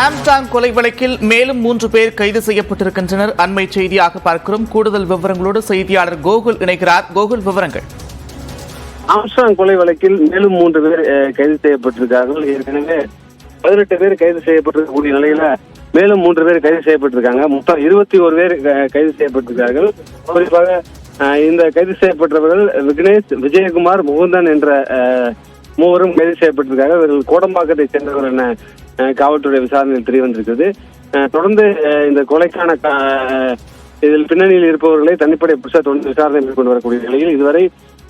Armstrong கொலை வழக்கில் மேலும் 3 பேர் கைது செய்யப்பட்டிருக்கின்றனர். அண்மை செய்தியாக பார்க்கிறோம். கூடுதல் விவரங்களோடு செய்தியாளர் கோகுல் இணைக்கிறார். கோகுல், விவரங்கள். ஆம்ஸ்டாங் கொலை வழக்கில் மேலும் 3 பேர் கைது செய்யப்பட்டிருக்கார்கள். ஏற்கனவே 18 பேர் கைது செய்யப்பட்டிருக்கக்கூடிய நிலையில மேலும் 3 பேர் கைது செய்யப்பட்டிருக்காங்க. மொத்தம் 21 பேர் கைது செய்யப்பட்டிருக்கார்கள். குறிப்பாக இந்த கைது செய்யப்பட்டவர்கள் விக்னேஷ், விஜயகுமார், முகுந்தன் என்ற மூவரும் கைது செய்யப்பட்டிருக்காங்க. இவர்கள் கோடம்பாக்கத்தை சேர்ந்தவர் என காவல்துறை விசாரணையில் தெரிய வந்திருக்கிறது. தொடர்ந்து இந்த கொலைக்கான இதில் பின்னணியில் இருப்பவர்களை தனிப்படை புதுசாக தொடர்ந்து விசாரணை மேற்கொண்டு வரக்கூடிய நிலையில் இதுவரை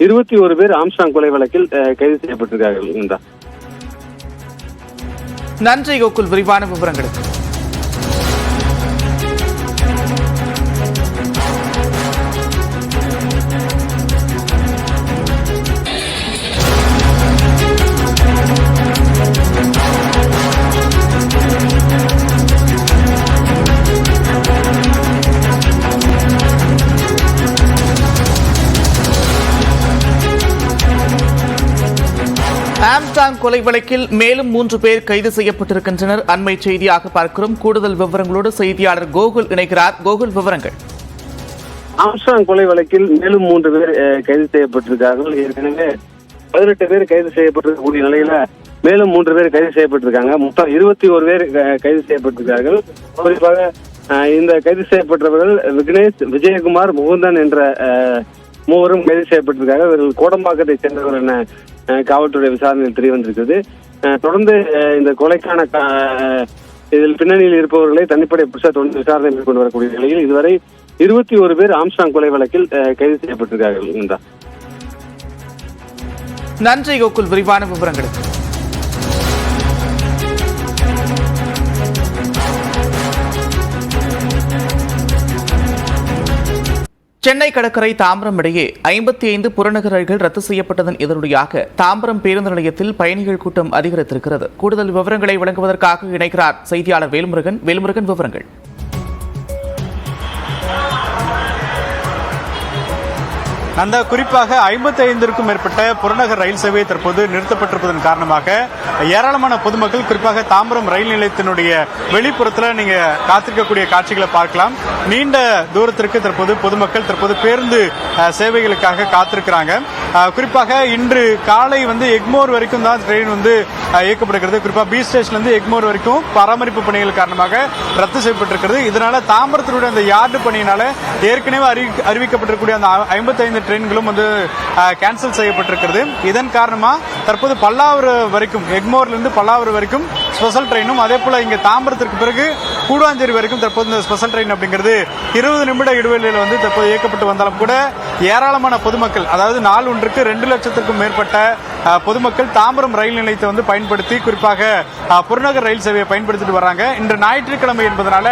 21 பேர் ஆம்ஸ்டாங் கொலை வழக்கில் கைது செய்யப்பட்டிருக்கார்கள். நன்றி கோகுல், விரிவான விவரங்களுக்கு. ஆம்ஸ்டாங் கொலை வழக்கில் மேலும் 3 பேர் கைது செய்யப்பட்டிருக்கின்றனர். அண்மை செய்தியாக பார்க்கிறோம். கூடுதல் விவரங்களோடு செய்தியாளர் கோகுல் இணைக்கிறார். கோகுல், விவரங்கள். ஆம்ஸ்டாங் கொலை வழக்கில் மேலும் 3 பேர் கைது செய்யப்பட்டிருக்கார்கள். ஏற்கனவே 18 பேர் கைது செய்யப்பட்டிருக்கக்கூடிய நிலையில மேலும் 3 பேர் கைது செய்யப்பட்டிருக்காங்க. மொத்தம் 21 பேர் கைது செய்யப்பட்டிருக்கார்கள். குறிப்பாக இந்த கைது செய்யப்பட்டவர்கள் விக்னேஷ், விஜயகுமார், முகுந்தன் என்ற மூவரும் கைது செய்யப்பட்டிருக்காங்க. இவர்கள் கோடம்பாக்கத்தை சேர்ந்தவர் என காவல்துறை விசாரணையில் தெரிய வந்திருக்கிறது. தொடர்ந்து இந்த கொலைக்கான இதில் பின்னணியில் இருப்பவர்களை தனிப்படை புதுசாக தொடர்ந்து விசாரணை மேற்கொண்டு வரக்கூடிய நிலையில் இதுவரை 21 பேர் ஆம்ஸ்டாங் கொலை வழக்கில் கைது செய்யப்பட்டிருக்கார்கள். நன்றி கோகுல், விரிவான விவரங்களுக்கு. சென்னை கடற்கரை தாம்பரம் இடையே 55 புறநகர் ரயில்கள் ரத்து செய்யப்பட்டதன் எதிரொலியாக தாம்பரம் பேருந்து நிலையத்தில் பயணிகள் கூட்டம் அதிகரித்திருக்கிறது. கூடுதல் விவரங்களை வழங்குவதற்காக இணைக்கிறார் செய்தியாளர் வேல்முருகன். வேல்முருகன், விவரங்கள். அந்த குறிப்பாக 55க்கும் மேற்பட்ட புறநகர் ரயில் சேவை தற்போது நிறுத்தப்பட்டிருப்பதன் காரணமாக ஏராளமான பொதுமக்கள் குறிப்பாக தாம்பரம் ரயில் நிலையத்தினுடைய வெளிப்புறத்தில் நீங்க காத்திருக்கக்கூடிய காட்சிகளை பார்க்கலாம். நீண்ட தூரத்திற்கு தற்போது பொதுமக்கள் பேருந்து சேவைகளுக்காக காத்திருக்கிறாங்க. குறிப்பாக இன்று காலை எக்மோர் வரைக்கும் தான் ட்ரெயின் இயக்கப்படுகிறது. குறிப்பாக பி ஸ்டேஷன்ல இருந்து எக்மோர் வரைக்கும் பராமரிப்பு பணிகள் காரணமாக ரத்து செய்யப்பட்டிருக்கிறது. இதனால தாம்பரத்தினுடைய அந்த யார்டு பணியினால ஏற்கனவே அறிவிக்கப்பட்டிருக்கக்கூடிய அந்த 55 ட்ரெயின்களும் கேன்சல் செய்யப்பட்டிருக்கிறது. இதன் காரணமா தற்போது பல்லாவரம் வரைக்கும், எக்மோர்ல இருந்து பல்லாவரம் வரைக்கும் ஸ்பெஷல் ட்ரெயினும், அதே போல இங்க தாம்பரத்திற்கு பிறகு கூடுவாஞ்சேரி வரைக்கும் தற்போது இந்த ஸ்பெஷல் ட்ரெயின் அப்படிங்கிறது 20 நிமிட இடைவெளியில் தற்போது இயக்கப்பட்டு வந்தாலும் கூட ஏராளமான பொதுமக்கள், அதாவது நாள் ஒன்றுக்கு 2 லட்சத்திற்கும் மேற்பட்ட பொதுமக்கள் தாம்பரம் ரயில் நிலையத்தை பயன்படுத்தி குறிப்பாக புறநகர் ரயில் சேவையை பயன்படுத்திட்டு வராங்க. இன்று ஞாயிற்றுக்கிழமை என்பதனால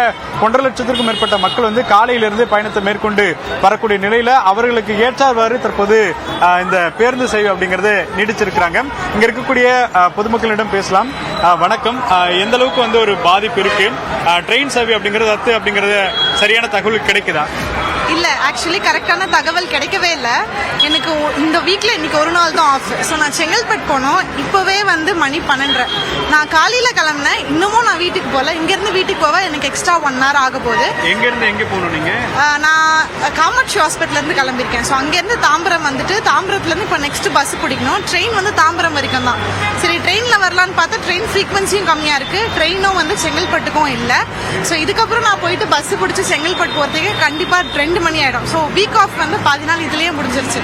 1.5 லட்சத்திற்கும் மேற்பட்ட மக்கள் காலையிலிருந்து பயணத்தை மேற்கொண்டு வரக்கூடிய நிலையில அவர்களுக்கு ஏற்றாறு தற்போது இந்த பேருந்து சேவை அப்படிங்கறது நீடிச்சிருக்கிறாங்க. இங்க இருக்கக்கூடிய பொதுமக்களிடம் பேசலாம். வணக்கம், எந்த அளவுக்கு ஒரு பாதிப்பு இருக்கு? ட்ரெயின் சேவை அப்படிங்கறது சரியான தகவல் கிடைக்குதா? இல்ல, ஆக்சுவலி கரெக்டான தகவல் கிடைக்கவே இல்லை. எனக்கு இந்த வீக்ல இன்னைக்கு ஒரு நாள் தான் ஆஃப். ஸோ நான் செங்கல்பட்டு போனோம். இப்பவே மணி 12. நான் காலையில கிளம்பினேன். இன்னமும் நான் வீட்டுக்கு போகல. இங்க இருந்து வீட்டுக்கு போக எனக்கு எக்ஸ்ட்ரா 1 hour ஆக போகுது. எங்க இருந்து எங்க போகணும் நீங்க? நான் காமாட்சி ஹாஸ்பிட்டல் இருந்து கிளம்பிருக்கேன். ஸோ அங்க இருந்து தாம்பரம் தாம்பரத்துல இருந்து இப்போ நெக்ஸ்ட் பஸ் பிடிக்கணும். ட்ரெயின் தாம்பரம் வரைக்கும் தான். சரி, ட்ரெயின்ல வரலான்னு பார்த்தா ட்ரெயின் ஃப்ரீக்வன்சியும் கம்மியா இருக்கு. ட்ரெயினும் செங்கல்பட்டுக்கும் இல்லை. ஸோ இதுக்கப்புறம் நான் போயிட்டு பஸ் பிடிச்சி செங்கல்பட்டு போறதுக்கு கண்டிப்பா 2 மணி ஆயிடும். ஸோ வீக் ஆஃப் பாதி நாள் இதுலயே முடிஞ்சிருச்சு.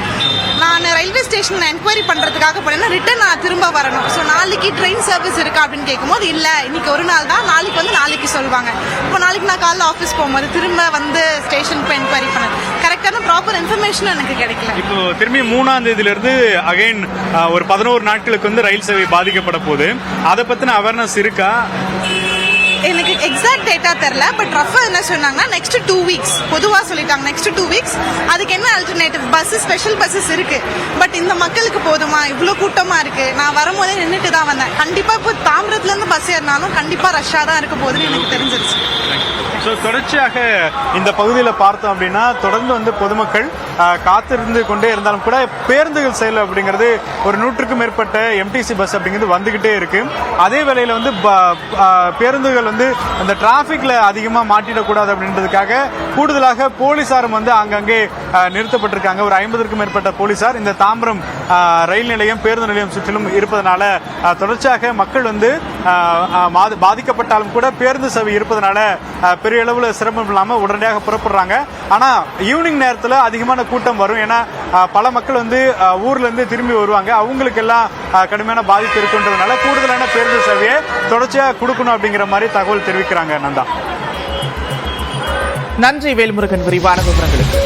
நான் ரயில்வே ஸ்டேஷன்ல என்கொயரி பண்றதுக்காக போனேன்னா ரிட்டர்ன் நான் திரும்ப வரணும். ஸோ நாளைக்கு ட்ரெயின் சர்வீஸ் இருக்கா அப்படின்னு கேட்கும்போது இல்ல, இன்னைக்கு ஒரு நாள் தான், நாளைக்கு நாளைக்கு சொல்லுவாங்க. இப்போ நாளைக்கு நான் காலைல ஆஃபீஸ் போகும்போது திரும்ப ஸ்டேஷனுக்கு என்கொயரி பண்ணேன். கரெக்டான ப்ராப்பர் இன்ஃபர்மேஷன் எனக்கு கிடைக்கல. இப்போ திரும்பி 3ஆம் தேதியில இருந்து அகைன் ஒரு 11 நாட்களுக்கு ரயில் சேவை பாதிக்கப்பட போகுது. அதை பத்தின அவேர்னஸ் இருக்கா? எனக்கு எக்ஸாக்ட் டேட்டா தெரியல. பட் ரஃபா என்ன சொன்னாங்கன்னா நெக்ஸ்ட் 2 weeks பொதுவா சொல்லிட்டாங்க. நெக்ஸ்ட் 2 weeks அதுக்கு என்ன ஆல்டர்னேட்டிவ் பஸ், ஸ்பெஷல் பஸ்ஸஸ் இருக்கு. பட் இந்த மக்களுக்கு போதுமா? இவ்வளவு கூட்டமா இருக்கு. நான் வரும்போதே நின்றுட்டு தான் வந்தேன். கண்டிப்பா இப்போ தாம்பரத்துல இருந்து பஸ் ஏறினாலும் கண்டிப்பா ரஷ்ஷா தான் இருக்க போகுதுன்னு எனக்கு தெரிஞ்சிருச்சு. ஸோ தொடர்ச்சியாக இந்த பகுதியில் பார்த்தோம் அப்படின்னா தொடர்ந்து வந்து பொதுமக்கள் காத்திருந்து கொண்டே இருந்தாலும் கூட பேருந்துகள் செயல் அப்படிங்கிறது ஒரு 100க்கும் மேற்பட்ட எம்டிசி பஸ் அப்படிங்கிறது வந்துகிட்டே இருக்கு. அதே வேளையில வந்து பேருந்துகள் வந்து அந்த டிராபிக்ல அதிகமா மாட்டிடக்கூடாது அப்படின்றதுக்காக கூடுதலாக போலீசாரும் வந்து அங்கங்கே நிறுத்தப்பட்டிருக்காங்க. ஒரு 50க்கும் மேற்பட்ட போலீசார் இந்த தாம்பரம் ரயில் நிலையம் பேருந்து நிலையம் சுற்றிலும் இருப்பதனால தொடர்ச்சியாக மக்கள் வந்து பாதிக்கப்பட்டாலும் கூட பேருந்து சேவை இருப்பதனால பெரிய அளவில் சிரமம் இல்லாமல் உடனடியாக புறப்படுறாங்க. ஆனா ஈவினிங் நேரத்தில் அதிகமான கூட்டம் வரும். ஏன்னா பல மக்கள் வந்து ஊர்ல இருந்து திரும்பி வருவாங்க. அவங்களுக்கு எல்லாம் கடுமையான பாதிப்பு இருக்குன்றதுனால கூடுதலான பேருந்து சேவையை தொடர்ச்சியாக கொடுக்கணும் அப்படிங்கிற மாதிரி தகவல் தெரிவிக்கிறாங்க. நந்தா, நன்றி வேல்முருகன் விரிவான விவரங்களுக்கு.